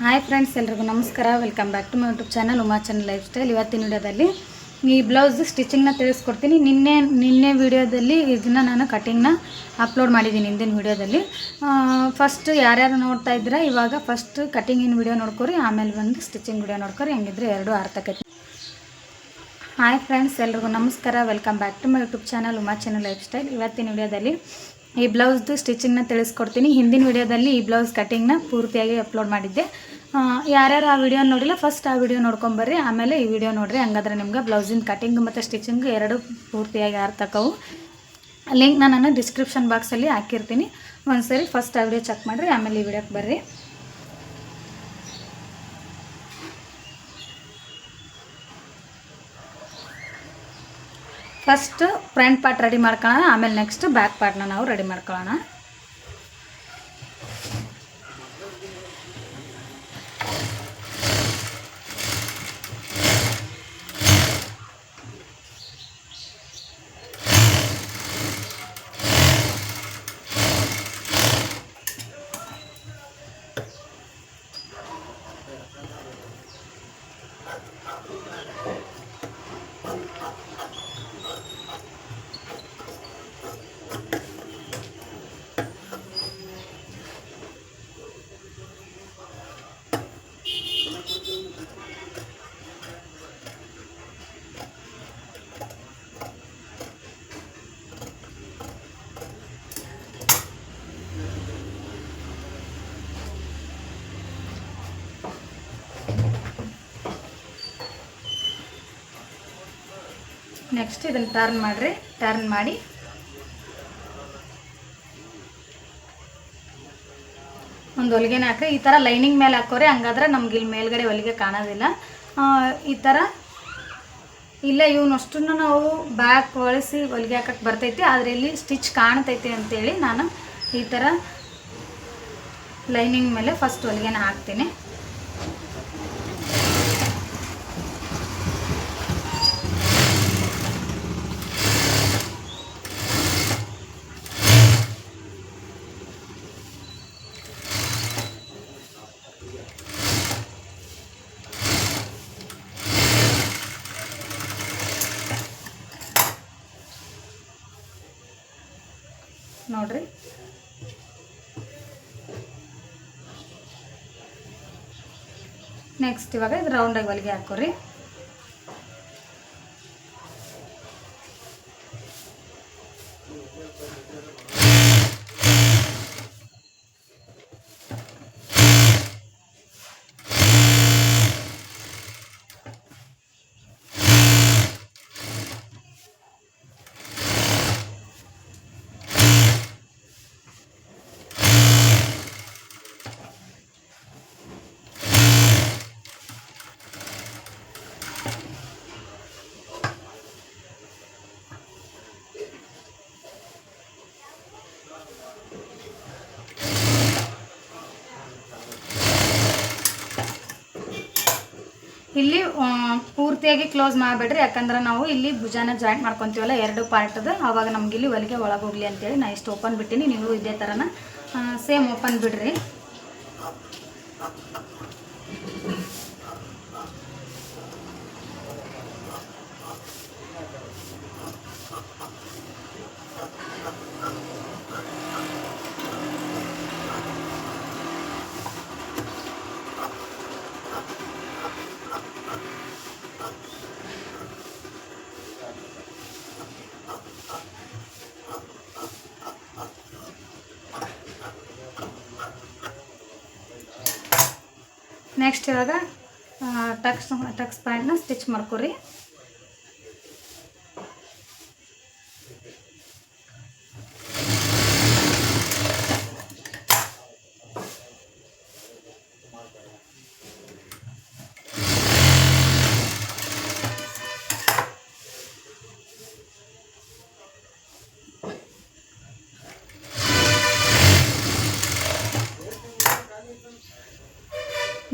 Hi friends, ಎಲ್ರಿಗೂ ನಮಸ್ಕಾರ. Welcome back to my YouTube channel Uma channel lifestyle. ಇವತ್ತಿನ ವಿಡಿಯೋದಲ್ಲಿ ಈ ಬ್ಲೌಸ್ ಸ್ಟಿಚಿಂಗ್ನ ತಿಳಿಸ್ಕೊಡ್ತೀನಿ. ನಿನ್ನೆ ವಿಡಿಯೋದಲ್ಲಿ ಇದನ್ನು ನಾನು ಕಟಿಂಗ್ನ ಅಪ್ಲೋಡ್ ಮಾಡಿದ್ದೀನಿ. ಹಿಂದಿನ ವಿಡಿಯೋದಲ್ಲಿ ಫಸ್ಟ್ ಯಾರ್ಯಾರು ನೋಡ್ತಾ ಇದ್ದೀರಾ, ಇವಾಗ ಫಸ್ಟ್ ಕಟಿಂಗಿನ ವಿಡಿಯೋ ನೋಡ್ಕೊರಿ, ಆಮೇಲೆ ಬಂದು ಸ್ಟಿಚಿಂಗ್ ವಿಡಿಯೋ ನೋಡ್ಕೊರಿ. ಹೆಂಗಿದ್ರೆ ಎರಡು ಅರ್ಥ ಆಕೈತಿ. ಹಾಯ್ ಫ್ರೆಂಡ್ಸ್, ಎಲ್ರಿಗೂ ನಮಸ್ಕಾರ. Welcome back to my YouTube channel Uma channel lifestyle. ಇವತ್ತಿನ ವಿಡಿಯೋದಲ್ಲಿ ಈ ಬ್ಲೌಸ್ದು ಸ್ಟಿಚಿಂಗ್ನ ತಿಳಿಸ್ಕೊಡ್ತೀನಿ. ಹಿಂದಿನ ವಿಡಿಯೋದಲ್ಲಿ ಈ ಬ್ಲೌಸ್ ಕಟಿಂಗ್ನ ಪೂರ್ತಿಯಾಗಿ ಅಪ್ಲೋಡ್ ಮಾಡಿದ್ದೆ. ಯಾರ್ಯಾರು ಆ ವಿಡಿಯೋ ನೋಡಿಲ್ಲ, ಫಸ್ಟ್ ಆ ವಿಡಿಯೋ ನೋಡ್ಕೊಂಬರ್ರಿ, ಆಮೇಲೆ ಈ ವಿಡಿಯೋ ನೋಡಿರಿ. ಹಂಗಾದ್ರೆ ನಿಮ್ಗೆ ಬ್ಲೌಸಿನ ಕಟಿಂಗ್ ಮತ್ತು ಸ್ಟಿಚಿಂಗ್ ಎರಡು ಪೂರ್ತಿಯಾಗಿ ಅರ್ಥಕ್ಕವು. ಲಿಂಕ್ ನಾನು ಡಿಸ್ಕ್ರಿಪ್ಷನ್ ಬಾಕ್ಸಲ್ಲಿ ಹಾಕಿರ್ತೀನಿ. ಒಂದ್ಸರಿ ಫಸ್ಟ್ ಆ ವಿಡಿಯೋ ಚೆಕ್ ಮಾಡಿರಿ, ಆಮೇಲೆ ಈ ವಿಡಿಯೋಕ್ಕೆ ಬರ್ರಿ. ಫಸ್ಟ್ ಫ್ರಂಟ್ ಪಾರ್ಟ್ ರೆಡಿ ಮಾಡ್ಕೊಳ್ಳೋಣ, ಆಮೇಲೆ ನೆಕ್ಸ್ಟ್ ಬ್ಯಾಕ್ ಪಾರ್ಟ್ನ ನಾವು ರೆಡಿ ಮಾಡ್ಕೊಳ್ಳೋಣ. ನೆಕ್ಸ್ಟ್ ಇದನ್ನು ಟರ್ನ್ ಮಾಡಿರಿ. ಟರ್ನ್ ಮಾಡಿ ಒಂದು ಹೊಲಿಗೆನ ಹಾಕಿ ಈ ಥರ ಲೈನಿಂಗ್ ಮೇಲೆ ಹಾಕೋರಿ. ಹಂಗಾದ್ರೆ ನಮ್ಗೆ ಇಲ್ಲಿ ಮೇಲ್ಗಡೆ ಹೊಲಿಗೆ ಕಾಣೋದಿಲ್ಲ. ಈ ಥರ ಇಲ್ಲ, ಇವನಷ್ಟನ್ನು ನಾವು ಬ್ಯಾಕ್ ಹೊಳಿಸಿ ಹೊಲಿಗೆ ಹಾಕಕ್ಕೆ ಬರ್ತೈತಿ, ಆದರೆ ಇಲ್ಲಿ ಸ್ಟಿಚ್ ಕಾಣ್ತೈತಿ ಅಂತೇಳಿ ನಾನು ಈ ಥರ ಲೈನಿಂಗ್ ಮೇಲೆ ಫಸ್ಟ್ ಹೊಲಿಗೆನ ಹಾಕ್ತೀನಿ. ನೋಡ್ರಿ, ನೆಕ್ಸ್ಟ್ ಇವಾಗ ಇದು ರೌಂಡಾಗಿ ಹೊಲಿಗೆ ಹಾಕೋರಿ. ಇಲ್ಲಿ ಪೂರ್ತಿಯಾಗಿ ಕ್ಲೋಸ್ ಮಾಡಿಬಿಡ್ರಿ, ಯಾಕಂದ್ರೆ ನಾವು ಇಲ್ಲಿ ಭುಜಾನ ಜಾಯಿಂಟ್ ಮಾಡ್ಕೊತೀವಲ್ಲ ಎರಡು ಪಾರ್ಟದ, ಆವಾಗ ನಮ್ಗೆ ಇಲ್ಲಿ ಹೊಲಿಗೆ ಒಳಗೆ ಹೋಗ್ಲಿ ಅಂತೇಳಿ ನಾ ಇಷ್ಟು ಓಪನ್ ಬಿಟ್ಟಿನಿ. ನೀವು ಇದೇ ಥರನ ಸೇಮ್ ಓಪನ್ ಬಿಡ್ರಿ. ನೆಕ್ಸ್ಟ್ ಇವಾಗ ಟಕ್ಸ್ ಪ್ಯಾಂಟ್ನ ಸ್ಟಿಚ್ ಮಾಡ್ಕೊರಿ.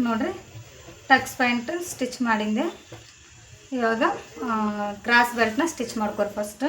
ನೋಡ್ರಿ, ಟಕ್ಸ್ ಪ್ಯಾಂಟ್ ಸ್ಟಿಚ್ ಮಾಡಿಂದೆ. ಇವಾಗ ಕ್ರಾಸ್ ಬೆಲ್ಟ್ನ ಸ್ಟಿಚ್ ಮಾಡ್ಕೊರಿ ಫಸ್ಟ್.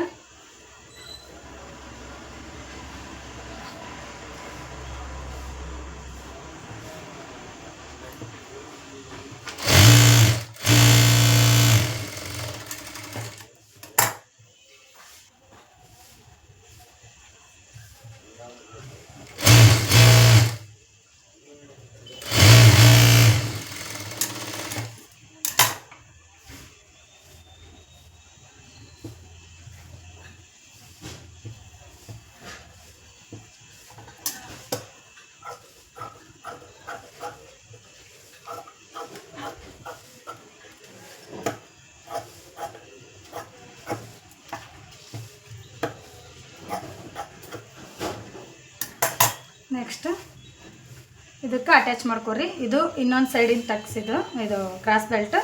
ಇದಕ್ಕೆ ಅಟ್ಯಾಚ್ ಮಾಡ್ಕೊರಿ. ಇದು ಇನ್ನೊಂದು ಸೈಡಿಂದ ತಗ್ಸಿದ್ದು, ಇದು ಕ್ರಾಸ್ ಬೆಲ್ಟ್.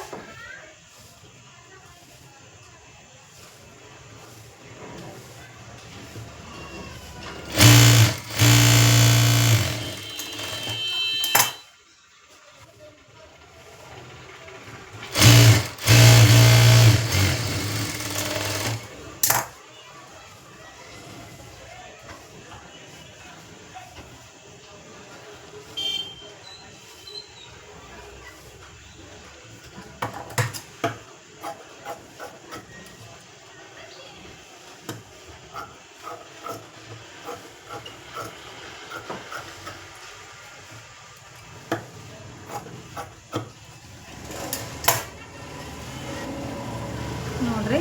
ನೋಡ್ರಿ,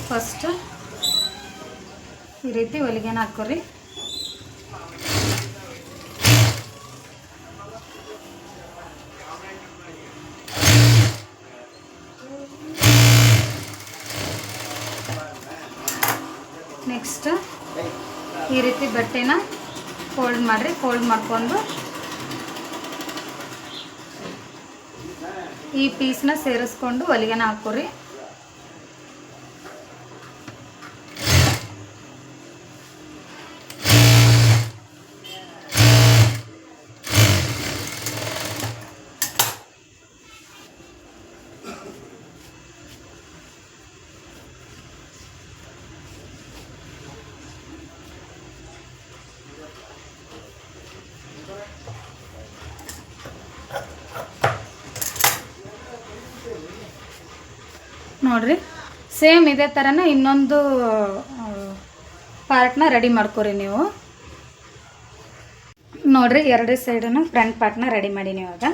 ಫಸ್ಟ್ ಈ ರೀತಿ ಹೊಲಿಗೆನ ಹಾಕೋರಿ. ನೆಕ್ಸ್ಟ್ ಈ ರೀತಿ ಬಟ್ಟೆನ ಫೋಲ್ಡ್ ಮಾಡಿರಿ. ಫೋಲ್ಡ್ ಮಾಡ್ಕೊಂಡು ಈ ಪೀಸ್ನ ಸೇರಿಸ್ಕೊಂಡು ಹೊಲಿಗೆನ ಹಾಕೋರಿ. ನೋಡ್ರಿ, ಸೇಮ್ ಇದೇ ಥರನೇ ಇನ್ನೊಂದು ಪಾರ್ಟ್ನ ರೆಡಿ ಮಾಡ್ಕೊರಿ ನೀವು. ನೋಡ್ರಿ, ಎರಡೇ ಸೈಡನ್ನು ಫ್ರಂಟ್ ಪಾರ್ಟ್ನ ರೆಡಿ ಮಾಡಿ. ಇವಾಗ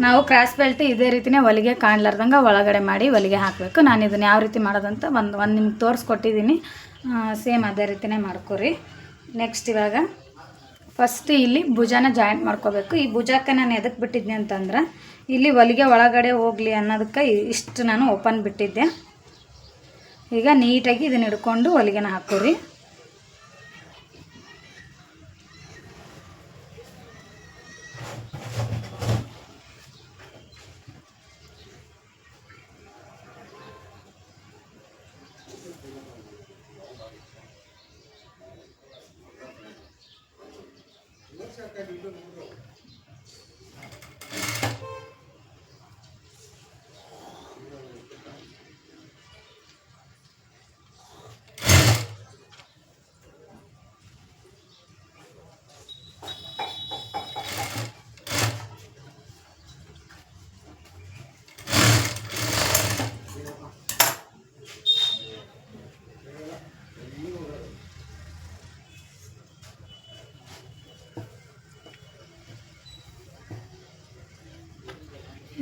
ನಾವು ಕ್ರಾಸ್ ಬೆಲ್ಟ್ ಇದೇ ರೀತಿನೇ ಹೊಲಿಗೆ ಕಾಣ್ಲಾರ್ದಂಗೆ ಒಳಗಡೆ ಮಾಡಿ ಹೊಲಿಗೆ ಹಾಕಬೇಕು. ನಾನು ಇದನ್ನು ಯಾವ ರೀತಿ ಮಾಡೋದಂತ ಒಂದು ನಿಮ್ಗೆ ತೋರಿಸ್ಕೊಟ್ಟಿದ್ದೀನಿ. ಸೇಮ್ ಅದೇ ರೀತಿನೇ ಮಾಡ್ಕೊರಿ. ನೆಕ್ಸ್ಟ್ ಇವಾಗ ಫಸ್ಟ್ ಇಲ್ಲಿ ಭುಜಾನ ಜಾಯಿಂಟ್ ಮಾಡ್ಕೋಬೇಕು. ಈ ಭುಜಕ್ಕೆ ನಾನು ಎದಕ್ಕೆ ಬಿಟ್ಟಿದ್ದೆ ಅಂತಂದ್ರೆ, ಇಲ್ಲಿ ಹೊಲಿಗೆ ಒಳಗಡೆ ಹೋಗಲಿ ಅನ್ನೋದಕ್ಕೆ ಇಷ್ಟು ನಾನು ಓಪನ್ ಬಿಟ್ಟಿದ್ದೆ. ಈಗ ನೀಟಾಗಿ ಇದನ್ನ ಹಿಡ್ಕೊಂಡು ಹೊಲಿಗೆನ ಹಾಕೋರಿ.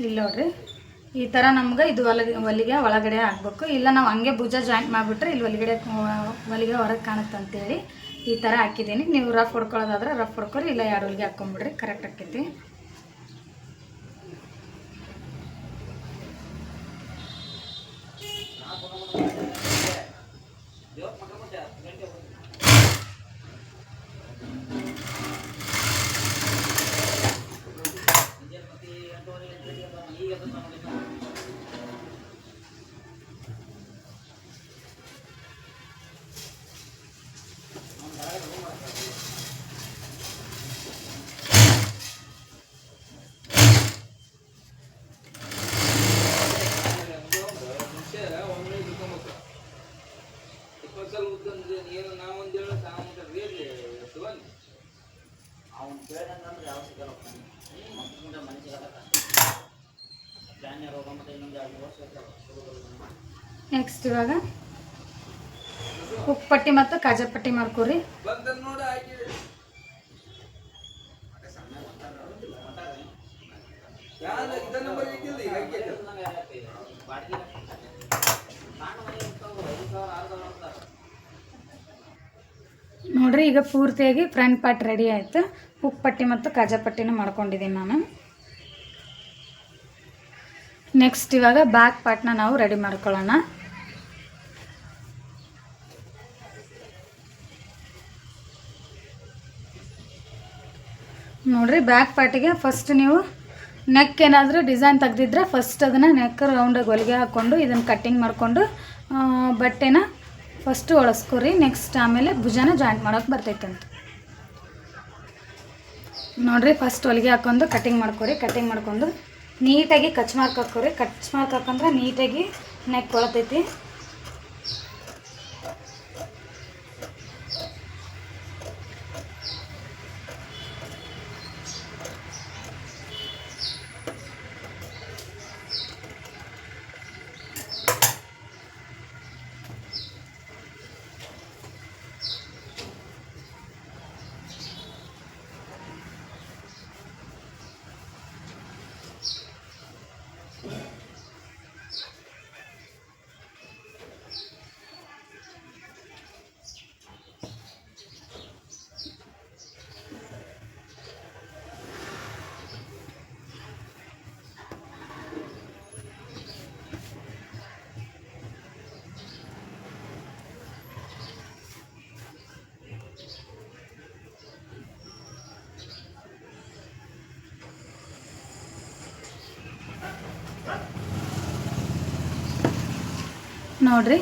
ಇಲ್ಲಿ ನೋಡ್ರಿ, ಈ ಥರ ನಮ್ಗೆ ಇದು ಹೊಲಿಗೆ ಒಳಗಡೆ ಹಾಕ್ಬೇಕು. ಇಲ್ಲ ನಾವು ಹಂಗೆ ಭುಜ ಜಾಯಿಂಟ್ ಮಾಡಿಬಿಟ್ರೆ ಇಲ್ಲಿ ಹೊಲಿಗೆ ಹೊರಗೆ ಕಾಣುತ್ತೆ ಅಂತೇಳಿ ಈ ಥರ ಹಾಕಿದ್ದೀನಿ. ನೀವು ರಫ್ ಹೊಡ್ಕೊಳ್ಳೋದಾದ್ರೆ ರಫ್ ಹೊಡ್ಕೊರಿ, ಇಲ್ಲ ಎರಡು ಹೊಲಿಗೆ ಹಾಕ್ಕೊಂಬಿಡ್ರಿ, ಕರೆಕ್ಟ್ ಆಕೈತಿ. ನೆಕ್ಸ್ಟ್ ಇವಾಗ ಉಪ್ಪಟ್ಟಿ ಮತ್ತು ಕಾಜಪಟ್ಟಿ ಮಾಡ್ಕೊರಿ. ನೋಡ್ರಿ, ಈಗ ಪೂರ್ತಿಯಾಗಿ ಫ್ರಂಟ್ ಪಾರ್ಟ್ ರೆಡಿ ಆಯಿತು. ಉಪ್ಪಟ್ಟಿ ಮತ್ತು ಕಾಜಪಟ್ಟಿನ ಮಾಡ್ಕೊಂಡಿದ್ದೀನಿ ನಾನು. ನೆಕ್ಸ್ಟ್ ಇವಾಗ ಬ್ಯಾಕ್ ಪಾರ್ಟ್ನ ನಾವು ರೆಡಿ ಮಾಡ್ಕೊಳ್ಳೋಣ. ನೋಡಿರಿ ಬ್ಯಾಕ್ ಪಾರ್ಟಿಗೆ ಫಸ್ಟ್ ನೀವು ನೆಕ್ ಏನಾದರೂ ಡಿಸೈನ್ ತೆಗ್ದಿದ್ರೆ ಫಸ್ಟ್ ಅದನ್ನು ನೆಕ್ ರೌಂಡಾಗಿ ಹೊಲಿಗೆ ಹಾಕ್ಕೊಂಡು ಇದನ್ನು ಕಟ್ಟಿಂಗ್ ಮಾಡಿಕೊಂಡು ಬಟ್ಟೆನ ಫಸ್ಟು ಒಳಸ್ಕೊರಿ. ನೆಕ್ಸ್ಟ್ ಆಮೇಲೆ ಭುಜನ ಜಾಯಿಂಟ್ ಮಾಡೋಕೆ ಬರ್ತೈತಂತ ನೋಡಿರಿ. ಫಸ್ಟ್ ಹೊಲಿಗೆ ಹಾಕ್ಕೊಂಡು ಕಟ್ಟಿಂಗ್ ಮಾಡ್ಕೊರಿ. ಕಟ್ಟಿಂಗ್ ಮಾಡ್ಕೊಂಡು ನೀಟಾಗಿ ಕಚ್ ಮಾರ್ಕ್ ಹಾಕೋರಿ. ಕಚ್ ಮಾರ್ಕ್ ಹಾಕಂದ್ರೆ ನೀಟಾಗಿ ನೆಕ್ ಕೊಳತೈತಿ. ನೋಡಿರಿ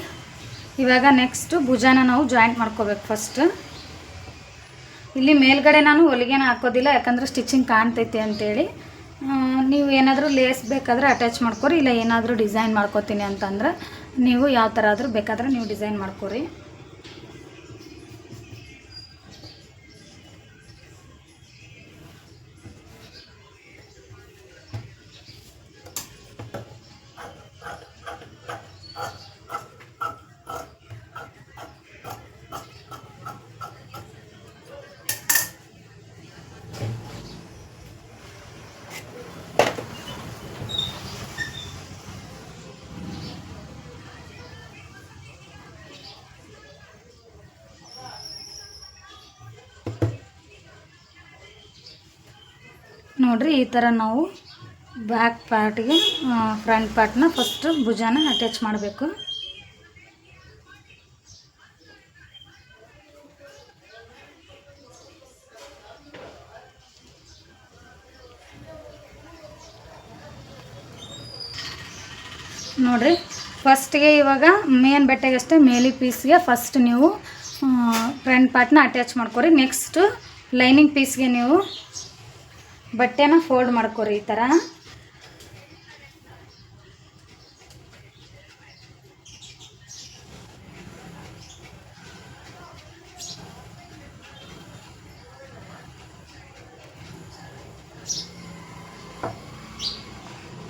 ಇವಾಗ ನೆಕ್ಸ್ಟು ಭುಜಾನ ನಾವು ಜಾಯಿಂಟ್ ಮಾಡ್ಕೋಬೇಕು. ಫಸ್ಟ್ ಇಲ್ಲಿ ಮೇಲ್ಗಡೆ ನಾನು ಹೊಲಿಗೆನ ಹಾಕೋದಿಲ್ಲ, ಯಾಕಂದರೆ ಸ್ಟಿಚಿಂಗ್ ಕಾಣ್ತೈತಿ ಅಂತೇಳಿ. ನೀವು ಏನಾದರೂ ಲೇಸ್ ಬೇಕಾದರೆ ಅಟ್ಯಾಚ್ ಮಾಡ್ಕೊರಿ, ಇಲ್ಲ ಏನಾದರೂ ಡಿಸೈನ್ ಮಾಡ್ಕೋತೀನಿ ಅಂತಂದ್ರೆ ನೀವು ಯಾವ ಥರ ಆದರೂ ಬೇಕಾದರೆ ನೀವು ಡಿಸೈನ್ ಮಾಡ್ಕೊರಿ. ನೋಡಿರಿ ಈ ಥರ ನಾವು ಬ್ಯಾಕ್ ಪಾರ್ಟಿಗೆ ಫ್ರಂಟ್ ಪಾರ್ಟ್ನ ಫಸ್ಟ್ ಭುಜಾನ ಅಟ್ಯಾಚ್ ಮಾಡಬೇಕು. ನೋಡಿರಿ ಫಸ್ಟ್ಗೆ ಇವಾಗ ಮೇನ್ ಬಟ್ಟೆಗೆ ಅಷ್ಟೇ ಮೇಲಿ ಪೀಸ್ಗೆ ಫಸ್ಟ್ ನೀವು ಫ್ರಂಟ್ ಪಾರ್ಟ್ನ ಅಟ್ಯಾಚ್ ಮಾಡ್ಕೊರಿ. ನೆಕ್ಸ್ಟ್ ಲೈನಿಂಗ್ ಪೀಸ್ಗೆ ನೀವು ಬಟ್ಟೆನ ಫೋಲ್ಡ್ ಮಾಡ್ಕೊರಿ ಈ ಥರ.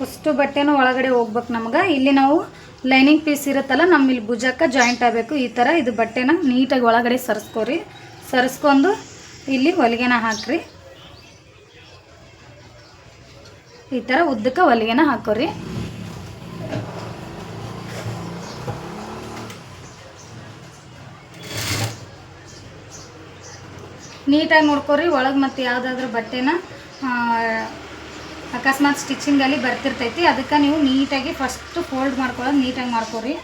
ಫಸ್ಟು ಬಟ್ಟೆನೂ ಒಳಗಡೆ ಹೋಗ್ಬೇಕು ನಮ್ಗೆ. ಇಲ್ಲಿ ನಾವು ಲೈನಿಂಗ್ ಪೀಸ್ ಇರುತ್ತಲ್ಲ, ನಮ್ಮ ಇಲ್ಲಿ ಭುಜಕ್ಕೆ ಜಾಯಿಂಟ್ ಆಗಬೇಕು. ಈ ಥರ ಇದು ಬಟ್ಟೆನ ನೀಟಾಗಿ ಒಳಗಡೆ ಸರಿಸ್ಕೊರಿ. ಸರಿಸ್ಕೊಂಡು ಇಲ್ಲಿ ಹೊಲಿಗೆನ ಹಾಕ್ರಿ. ಈ ಥರ ಉದ್ದಕ್ಕೆ ಹೊಲಿಗೆನ ಹಾಕೋರಿ. ನೀಟಾಗಿ ನೋಡ್ಕೊರಿ ಒಳಗೆ ಮತ್ತು ಯಾವುದಾದ್ರೂ ಬಟ್ಟೆನ ಅಕಸ್ಮಾತ್ ಸ್ಟಿಚಿಂಗಲ್ಲಿ ಬರ್ತಿರ್ತೈತಿ, ಅದಕ್ಕೆ ನೀವು ನೀಟಾಗಿ ಫಸ್ಟು ಫೋಲ್ಡ್ ಮಾಡ್ಕೊಳ್ಳೋದು ನೀಟಾಗಿ ಮಾಡ್ಕೊರಿ.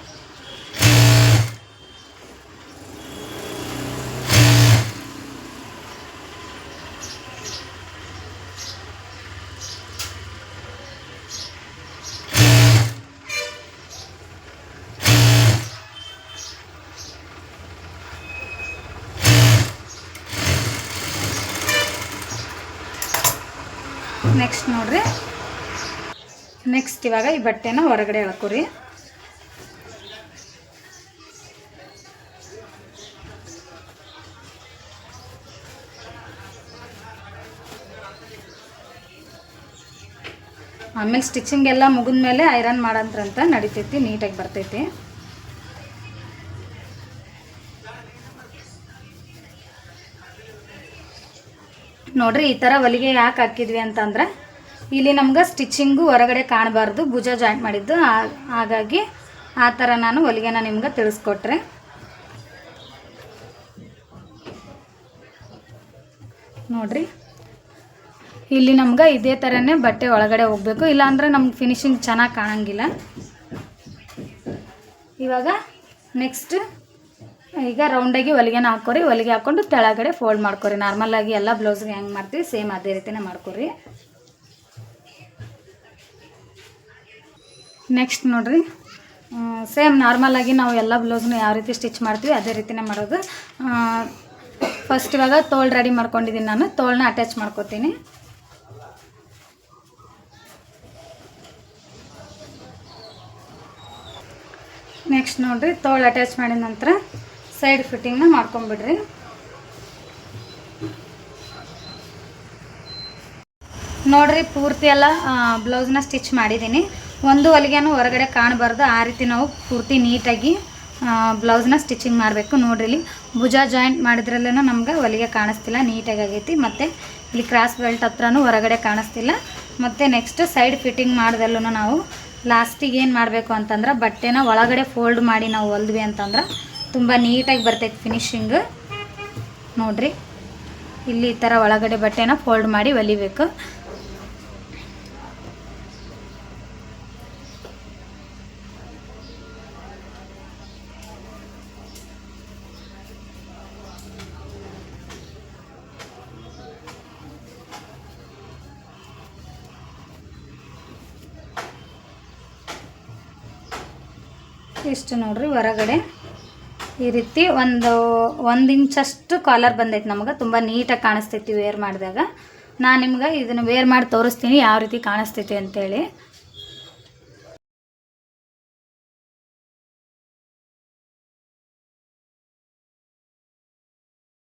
ನೆಕ್ಸ್ಟ್ ನೋಡ್ರಿ, ನೆಕ್ಸ್ಟ್ ಇವಾಗ ಈ ಬಟ್ಟೆನ ಹೊರಗಡೆ ಹಾಕೋರಿ. ಆಮೇಲೆ ಸ್ಟಿಚಿಂಗ್ ಎಲ್ಲ ಮುಗಿದ ಮೇಲೆ ಐರನ್ ಮಾಡಂತ್ರಂತ ನಡಿತೈತಿ, ನೀಟಾಗಿ ಬರ್ತೈತಿ. ನೋಡ್ರಿ ಈ ಥರ ಹೊಲಿಗೆ ಯಾಕೆ ಹಾಕಿದ್ವಿ ಅಂತಂದ್ರೆ ಇಲ್ಲಿ ನಮ್ಗೆ ಸ್ಟಿಚಿಂಗು ಹೊರಗಡೆ ಕಾಣಬಾರ್ದು, ಭುಜ ಜಾಯಿಂಟ್ ಮಾಡಿದ್ದು. ಹಾಗಾಗಿ ಆ ಥರ ನಾನು ಹೊಲಿಗೆನ ನಿಮ್ಗೆ ತಿಳಿಸ್ಕೊಟ್ರೆ. ನೋಡ್ರಿ ಇಲ್ಲಿ ನಮ್ಗೆ ಇದೇ ಥರನೇ ಬಟ್ಟೆ ಒಳಗಡೆ ಹೋಗಬೇಕು, ಇಲ್ಲಾಂದರೆ ನಮ್ಗೆ ಫಿನಿಶಿಂಗ್ ಚೆನ್ನಾಗಿ ಕಾಣಂಗಿಲ್ಲ. ಇವಾಗ ನೆಕ್ಸ್ಟ್ ಈಗ ರೌಂಡಾಗಿ ಹೊಲಿಗೆನ ಹಾಕೋರಿ. ಹೊಲಿಗೆ ಹಾಕ್ಕೊಂಡು ಕೆಳಗಡೆ ಫೋಲ್ಡ್ ಮಾಡ್ಕೊರಿ. ನಾರ್ಮಲಾಗಿ ಎಲ್ಲ ಬ್ಲೌಸ್ಗೆ ಹೆಂಗೆ ಮಾಡ್ತೀವಿ ಸೇಮ್ ಅದೇ ರೀತಿನೇ ಮಾಡ್ಕೊರಿ. ನೆಕ್ಸ್ಟ್ ನೋಡಿರಿ, ಸೇಮ್ ನಾರ್ಮಲಾಗಿ ನಾವು ಎಲ್ಲ ಬ್ಲೌಸ್ನ ಯಾವ ರೀತಿ ಸ್ಟಿಚ್ ಮಾಡ್ತೀವಿ ಅದೇ ರೀತಿನೇ ಮಾಡೋದು. ಫಸ್ಟ್ ಇವಾಗ ತೋಳು ರೆಡಿ ಮಾಡ್ಕೊಂಡಿದ್ದೀನಿ. ನಾನು ತೋಳನ್ನ ಅಟ್ಯಾಚ್ ಮಾಡ್ಕೊತೀನಿ. ನೆಕ್ಸ್ಟ್ ನೋಡಿರಿ, ತೋಳು ಅಟ್ಯಾಚ್ ಮಾಡಿದ ನಂತರ ಸೈಡ್ ಫಿಟ್ಟಿಂಗ್ನ ಮಾಡ್ಕೊಂಬಿಡ್ರಿ. ನೋಡಿರಿ, ಪೂರ್ತಿ ಎಲ್ಲ ಬ್ಲೌಸ್ನ ಸ್ಟಿಚ್ ಮಾಡಿದ್ದೀನಿ. ಒಂದು ಹೊಲಿಗೆನೂ ಹೊರಗಡೆ ಕಾಣಬಾರ್ದು. ಆ ರೀತಿ ನಾವು ಪೂರ್ತಿ ನೀಟಾಗಿ ಬ್ಲೌಸ್ನ ಸ್ಟಿಚಿಂಗ್ ಮಾಡಬೇಕು. ನೋಡ್ರಿ, ಇಲ್ಲಿ ಭುಜ ಜಾಯಿಂಟ್ ಮಾಡಿದ್ರಲ್ಲೂ ನಮ್ಗೆ ಹೊಲಿಗೆ ಕಾಣಿಸ್ತಿಲ್ಲ, ನೀಟಾಗಿ ಆಗೈತಿ. ಮತ್ತು ಇಲ್ಲಿ ಕ್ರಾಸ್ ಬೆಲ್ಟ್ ಹತ್ರನೂ ಹೊರಗಡೆ ಕಾಣಿಸ್ತಿಲ್ಲ. ಮತ್ತು ನೆಕ್ಸ್ಟ್ ಸೈಡ್ ಫಿಟ್ಟಿಂಗ್ ಮಾಡ್ದಲ್ಲೂ ನಾವು ಲಾಸ್ಟಿಗೆ ಏನು ಮಾಡಬೇಕು ಅಂತಂದ್ರೆ ಬಟ್ಟೆನ ಒಳಗಡೆ ಫೋಲ್ಡ್ ಮಾಡಿ ನಾವು ಹೊಲ್ದ್ವಿ ಅಂತಂದ್ರೆ ತುಂಬ ನೀಟಾಗಿ ಬರ್ತೈತೆ ಫಿನಿಶಿಂಗ್. ನೋಡಿರಿ, ಇಲ್ಲಿ ಈ ಥರ ಒಳಗಡೆ ಬಟ್ಟೆನ ಫೋಲ್ಡ್ ಮಾಡಿ ಹೊಲಿಬೇಕು. ಇಷ್ಟು ನೋಡ್ರಿ, ಹೊರಗಡೆ ಈ ರೀತಿ ಒಂದು ಇಂಚಷ್ಟು ಕಾಲರ್ ಬಂದೈತೆ. ನಮಗೆ ತುಂಬ ನೀಟಾಗಿ ಕಾಣಿಸ್ತೈತಿ ವೇರ್ ಮಾಡಿದಾಗ. ನಾನು ನಿಮ್ಗೆ ಇದನ್ನು ವೇರ್ ಮಾಡಿ ತೋರಿಸ್ತೀನಿ ಯಾವ ರೀತಿ ಕಾಣಿಸ್ತೈತಿ ಅಂತೇಳಿ.